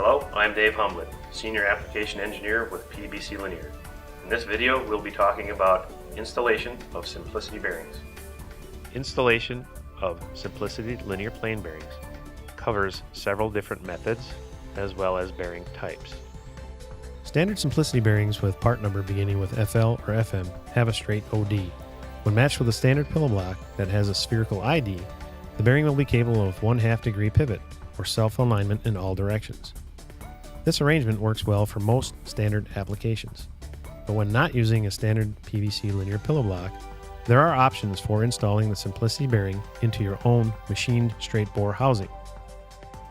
Hello, I'm Dave Humblett, Senior Application Engineer with PBC Linear. In this video, we'll be talking about installation of simplicity bearings. Installation of simplicity linear plane bearings covers several different methods as well as bearing types. Standard simplicity bearings with part number beginning with FL or FM have a straight OD. When matched with a standard pillow block that has a spherical ID, the bearing will be capable of 1/2 degree pivot or self-alignment in all directions. This arrangement works well for most standard applications. But when not using a standard PVC linear pillow block, there are options for installing the simplicity bearing into your own machined straight bore housing.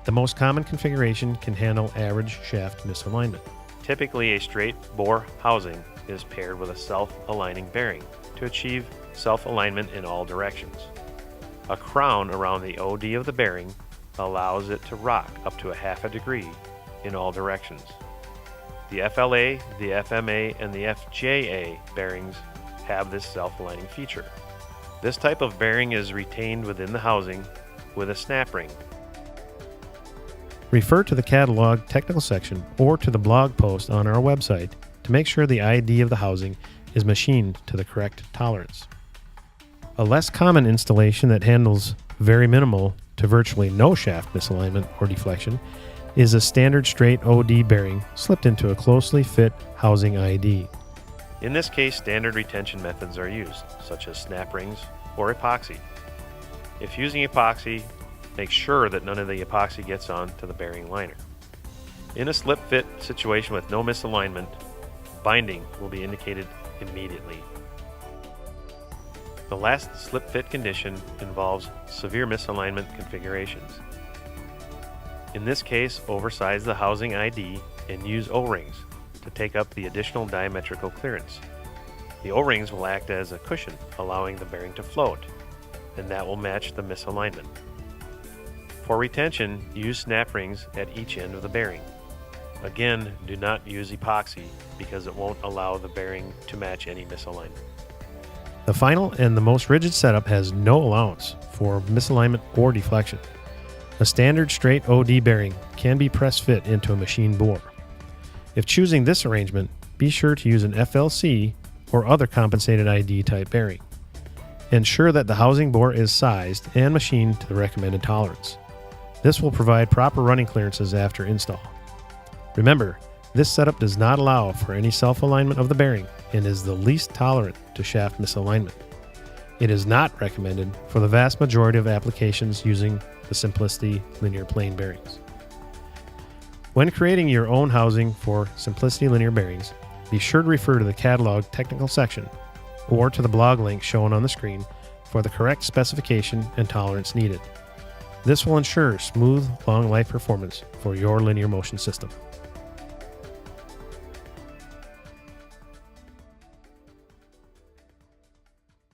The most common configuration can handle average shaft misalignment. Typically, a straight bore housing is paired with a self-aligning bearing to achieve self-alignment in all directions. A crown around the OD of the bearing allows it to rock up to 1/2 degree in all directions. The FLA, the FMA, and the FJA bearings have this self-aligning feature. This type of bearing is retained within the housing with a snap ring. Refer to the catalog technical section or to the blog post on our website to make sure the ID of the housing is machined to the correct tolerance. A less common installation that handles very minimal to virtually no shaft misalignment or deflection is a standard straight OD bearing slipped into a closely fit housing ID. In this case, standard retention methods are used, such as snap rings or epoxy. If using epoxy, make sure that none of the epoxy gets onto the bearing liner. In a slip fit situation with no misalignment, binding will be indicated immediately. The last slip fit condition involves severe misalignment configurations. In this case, oversize the housing ID and use O-rings to take up the additional diametrical clearance. The O-rings will act as a cushion, allowing the bearing to float, and that will match the misalignment. For retention, use snap rings at each end of the bearing. Again, do not use epoxy because it won't allow the bearing to match any misalignment. The final and the most rigid setup has no allowance for misalignment or deflection. A standard straight OD bearing can be press fit into a machine bore. If choosing this arrangement, be sure to use an FLC or other compensated ID type bearing. Ensure that the housing bore is sized and machined to the recommended tolerance. This will provide proper running clearances after install. Remember, this setup does not allow for any self-alignment of the bearing and is the least tolerant to shaft misalignment. It is not recommended for the vast majority of applications using the simplicity linear plane bearings. When creating your own housing for simplicity linear bearings, be sure to refer to the catalog technical section or to the blog link shown on the screen for the correct specification and tolerance needed. This will ensure smooth, long life performance for your linear motion system.